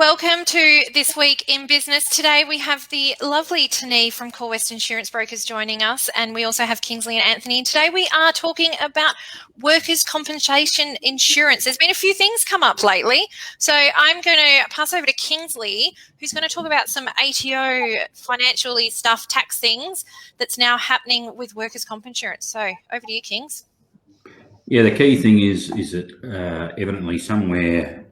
Welcome to This Week in Business. Today we have the lovely Tahnee from Core West Insurance Brokers joining us, and we also have Kingsley and Anthony. And today we are talking about workers' compensation insurance. There's been a few things come up lately, so I'm going to pass over to Kingsley, who's going to talk about some ATO financially stuff, tax things that's now happening with workers' comp insurance. So over to you, Kings. Yeah, the key thing is that evidently somewhere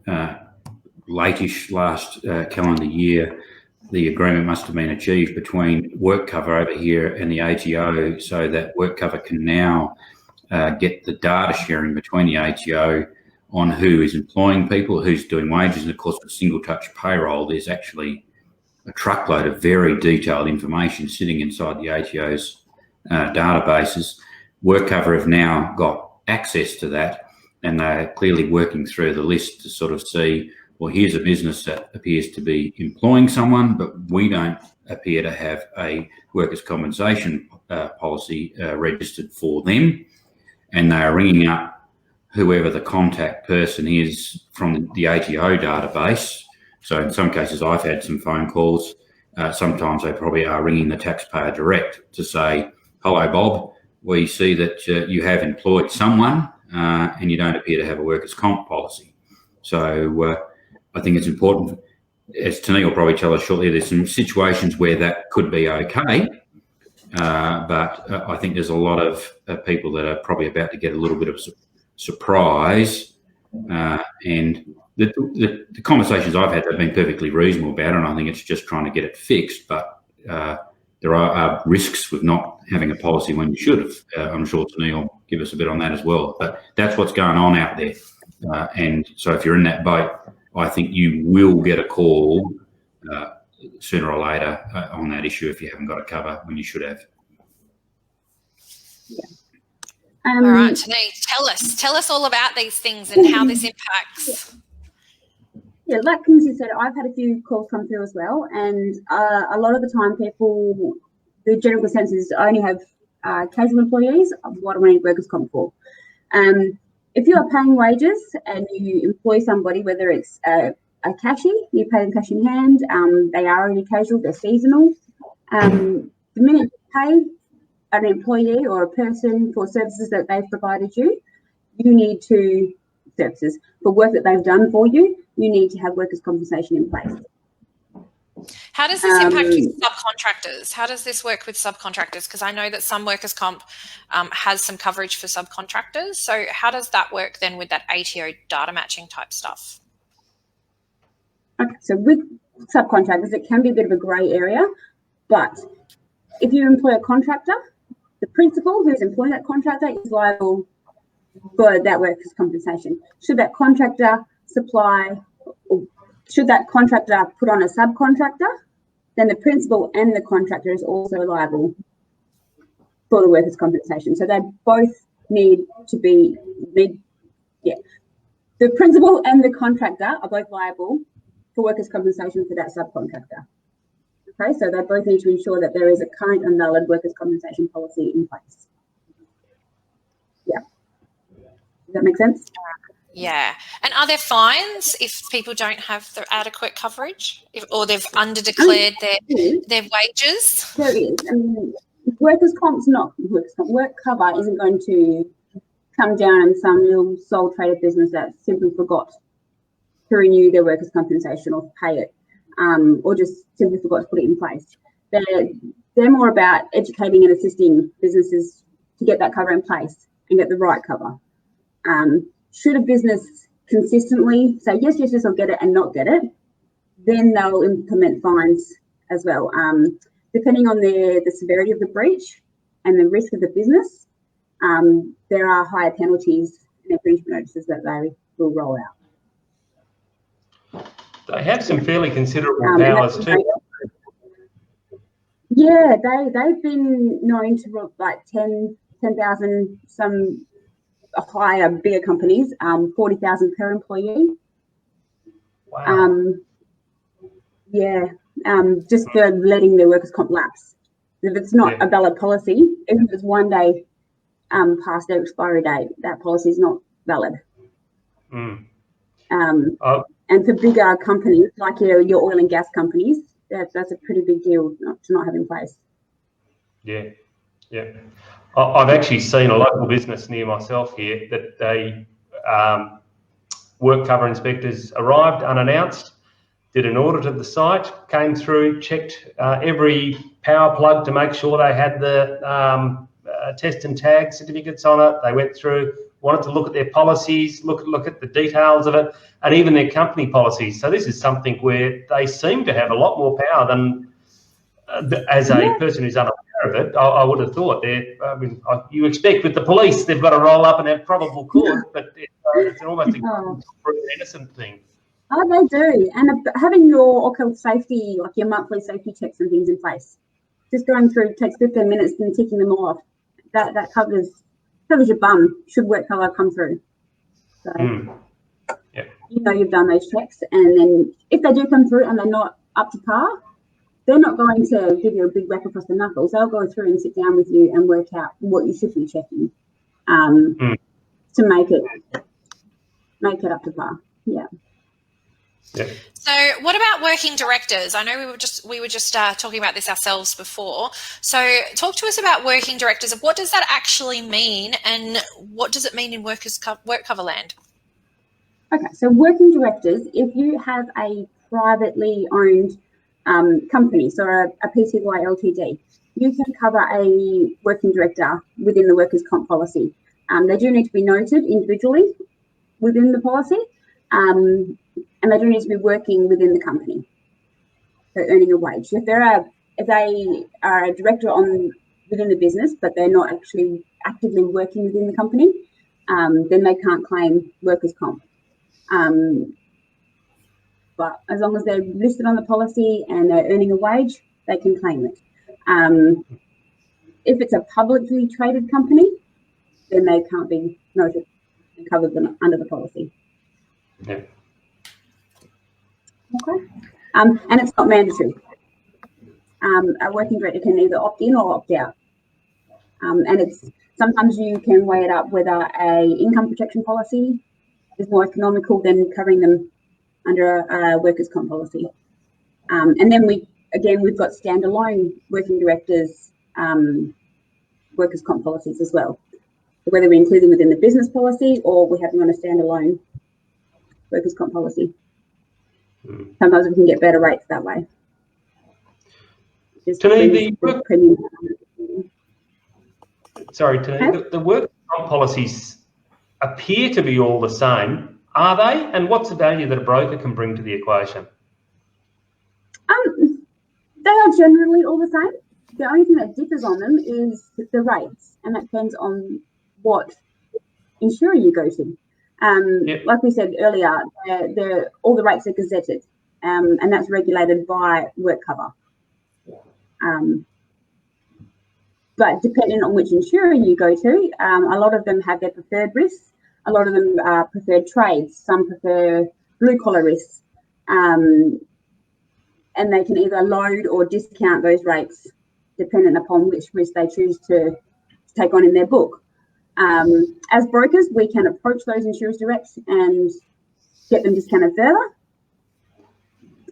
late-ish last calendar year, the agreement must have been achieved between WorkCover over here and the ATO, so that WorkCover can now get the data sharing between the ATO on who is employing people, who's doing wages, and of course with single touch payroll, there's actually a truckload of very detailed information sitting inside the ATO's databases. WorkCover have now got access to that, and they're clearly working through the list to sort of see, well, here's a business that appears to be employing someone, but we don't appear to have a workers' compensation policy registered for them. And they are ringing up whoever the contact person is from the ATO database. So in some cases, I've had some phone calls. Sometimes they probably are ringing the taxpayer direct to say, hello, Bob, we see that you have employed someone and you don't appear to have a workers' comp policy. So I think it's important, as Tahnee will probably tell us shortly, there's some situations where that could be okay, but I think there's a lot of people that are probably about to get a little bit of surprise, and the conversations I've had have been perfectly reasonable about it, and I think it's just trying to get it fixed, but there are risks with not having a policy when you should have. I'm sure Tahnee will give us a bit on that as well, but that's what's going on out there, and so if you're in that boat, I think you will get a call sooner or later on that issue if you haven't got a cover when you should have. Yeah. All right, Tahnee, tell us all about these things and how this impacts. Yeah, like Kingsley said, I've had a few calls come through as well, and a lot of the time people, the general consensus is only have casual employees. What do I need workers' comp for? If you are paying wages and you employ somebody, whether it's a cashier, you pay them cash in hand, they are only casual, they're seasonal. The minute you pay an employee or a person for services that they've provided you, you need to, services for work that they've done for you, you need to have workers' compensation in place. How does this impact subcontractors? How does this work with subcontractors? Because I know that some workers' comp has some coverage for subcontractors. So how does that work then with that ATO data matching type stuff? Okay, so with subcontractors, it can be a bit of a grey area, but if you employ a contractor, the principal who's employing that contractor is liable for that workers' compensation. Should that contractor supply, or should that contractor put on a subcontractor, then the principal and the contractor is also liable for the workers' compensation. So they both need to be, the principal and the contractor are both liable for workers' compensation for that subcontractor. Okay, so they both need to ensure that there is a current and valid workers' compensation policy in place. Yeah. Does that make sense? Yeah. And are there fines if people don't have the adequate coverage, or they've underdeclared their wages? There is. I mean, workers' comp's not workers' comp. WorkCover isn't going to come down and some little sole trader business that simply forgot to renew their workers' compensation or pay it, or just simply forgot to put it in place. They're more about educating and assisting businesses to get that cover in place and get the right cover. Should a business consistently say, yes, I'll get it and not get it, then they'll implement fines as well. Depending on the severity of the breach and the risk of the business, there are higher penalties and infringement notices that they will roll out. They have some fairly considerable powers too. Yeah, they've been known to like 10,000, some higher, bigger companies, 40,000 per employee. Wow. Just for letting their workers' comp lapse. If it's not a valid policy, even if it's 1 day past their expiry date, that policy is not valid. And for bigger companies like your oil and gas companies, that's a pretty big deal to not have in place. Yeah, yeah. I've actually seen a local business near myself here that they WorkCover inspectors arrived unannounced, did an audit of the site, came through, checked every power plug to make sure they had the test and tag certificates on it. They went through, wanted to look at their policies, look at the details of it, and even their company policies. So this is something where they seem to have a lot more power than, as a person who's unaware of it, I would have thought. You expect with the police, they've got to roll up and have probable cause, but it's almost an innocent thing. Oh, they do. And having your safety, like your monthly safety checks and things in place, just going through takes 15 minutes and ticking them off. That covers your bum should WorkCover come through. So you've done those checks, and then if they do come through and they're not up to par, they're not going to give you a big whack across the knuckles. They'll go through and sit down with you and work out what you should be checking to make it up to par. Yeah. Yeah. So what about working directors? I know we were just talking about this ourselves before. So talk to us about working directors. What does that actually mean, and what does it mean in WorkCover land? Okay, so working directors, if you have a privately owned company, so a PTY Ltd, you can cover a working director within the workers' comp policy. They do need to be noted individually within the policy. And they do need to be working within the company, so earning a wage. If they are a director within the business, but they're not actually actively working within the company, then they can't claim workers' comp. But as long as they're listed on the policy and they're earning a wage, they can claim it. If it's a publicly traded company, then they can't be noted and covered under the policy. Yeah. Okay. And it's not mandatory. A working director can either opt in or opt out. And it's sometimes you can weigh it up whether a income protection policy is more economical than covering them under a workers' comp policy. And then we've got standalone working directors workers' comp policies as well. Whether we include them within the business policy or we have them on a standalone workers' comp policy. Sometimes we can get better rates that way. Tahnee, the workers' comp policies appear to be all the same. Are they? And what's the value that a broker can bring to the equation? They are generally all the same. The only thing that differs on them is the rates, and that depends on what insurer you go to. Like we said earlier, all the rates are gazetted, and that's regulated by WorkCover. But depending on which insurer you go to, a lot of them have their preferred risks. A lot of them are preferred trades. Some prefer blue-collar risks. And they can either load or discount those rates depending upon which risk they choose to take on in their book. As brokers, we can approach those insurers direct and get them discounted further.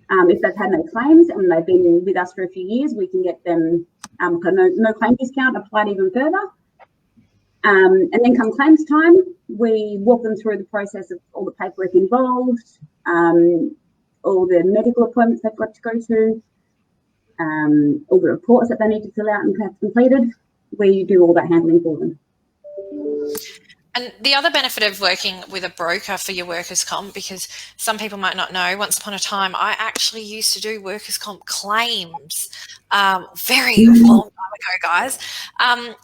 If they've had no claims and they've been with us for a few years, we can get them no claim discount applied even further. And then come claims time, we walk them through the process of all the paperwork involved, all the medical appointments they've got to go to, all the reports that they need to fill out and have completed. We do all that handling for them. And the other benefit of working with a broker for your workers' comp, because some people might not know, once upon a time, I actually used to do workers' comp claims very long time ago, guys.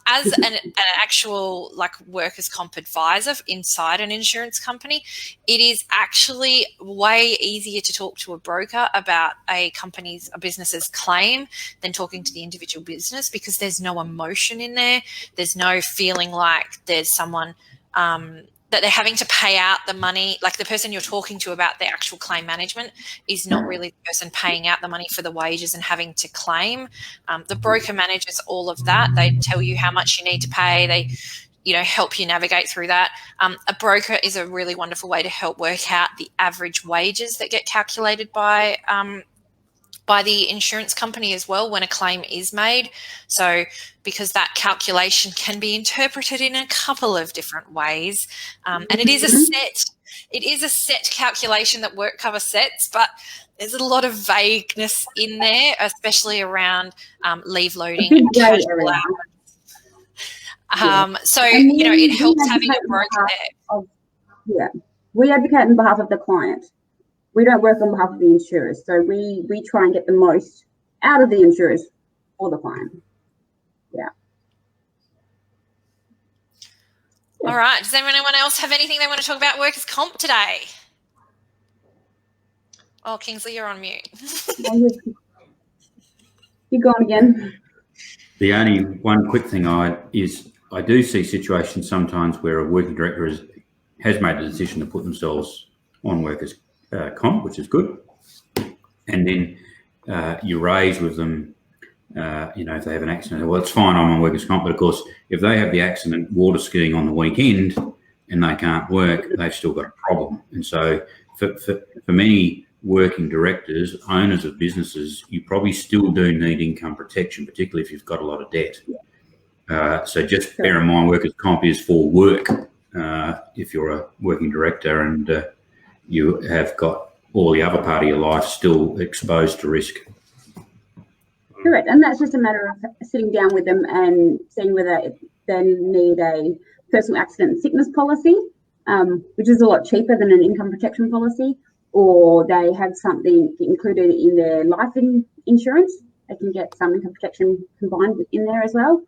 As an actual workers' comp advisor inside an insurance company, it is actually way easier to talk to a broker about a business's claim than talking to the individual business, because there's no emotion in there. There's no feeling like there's someone that they're having to pay out the money, like the person you're talking to about the actual claim management is not really the person paying out the money for the wages and having to claim. The broker manages all of that. They tell you how much you need to pay. They help you navigate through that. A broker is a really wonderful way to help work out the average wages that get calculated by the insurance company as well when a claim is made. So because that calculation can be interpreted in a couple of different ways, and it is a set calculation that WorkCover sets, but there's a lot of vagueness in there, especially around leave loading and casual hours. So it helps having a broker there. We advocate on behalf of the client. We don't work on behalf of the insurers, so we try and get the most out of the insurers for the client. All right. Does anyone else have anything they want to talk about workers' comp today? Oh, Kingsley, you're on mute. You're gone again. The only one quick thing I do see situations sometimes where a working director has made the decision to put themselves on workers' comp, which is good, and then you raise with them, if they have an accident, well, it's fine, I'm on workers' comp, but of course, if they have the accident water skiing on the weekend and they can't work, they've still got a problem. And so for many working directors, owners of businesses, you probably still do need income protection, particularly if you've got a lot of debt. So just bear in mind, workers' comp is for work. If you're a working director and you have got all the other part of your life still exposed to risk. Correct, and that's just a matter of sitting down with them and seeing whether they need a personal accident and sickness policy, which is a lot cheaper than an income protection policy, or they have something included in their life insurance. They can get some income protection combined in there as well.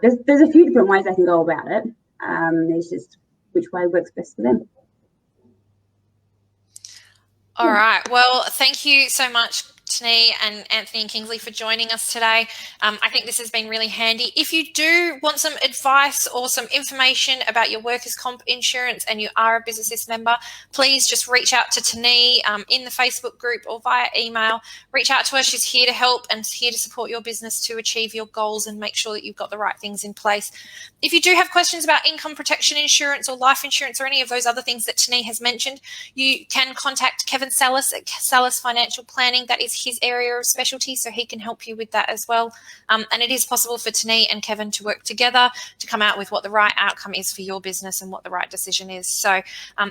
There's a few different ways they can go about it. There's just which way works best for them. All right. Well, thank you so much, Tahnee and Anthony and Kingsley, for joining us today. I think this has been really handy. If you do want some advice or some information about your workers' comp insurance and you are a business member, please just reach out to Tahnee in the Facebook group or via email. Reach out to her. She's here to help and here to support your business to achieve your goals and make sure that you've got the right things in place. If you do have questions about income protection insurance or life insurance or any of those other things that Tahnee has mentioned, you can contact Kevin Salas at Salas Financial Planning. That is his area of specialty, so he can help you with that as well. And it is possible for Tahnee and Kevin to work together to come out with what the right outcome is for your business and what the right decision is. So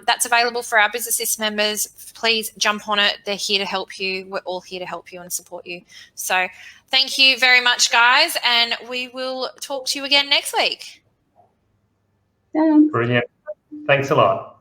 that's available for our business members. Please jump on it. They're here to help you. We're all here to help you and support you. So thank you very much, guys, and we will talk to you again next week. Thanks. Brilliant. Thanks a lot.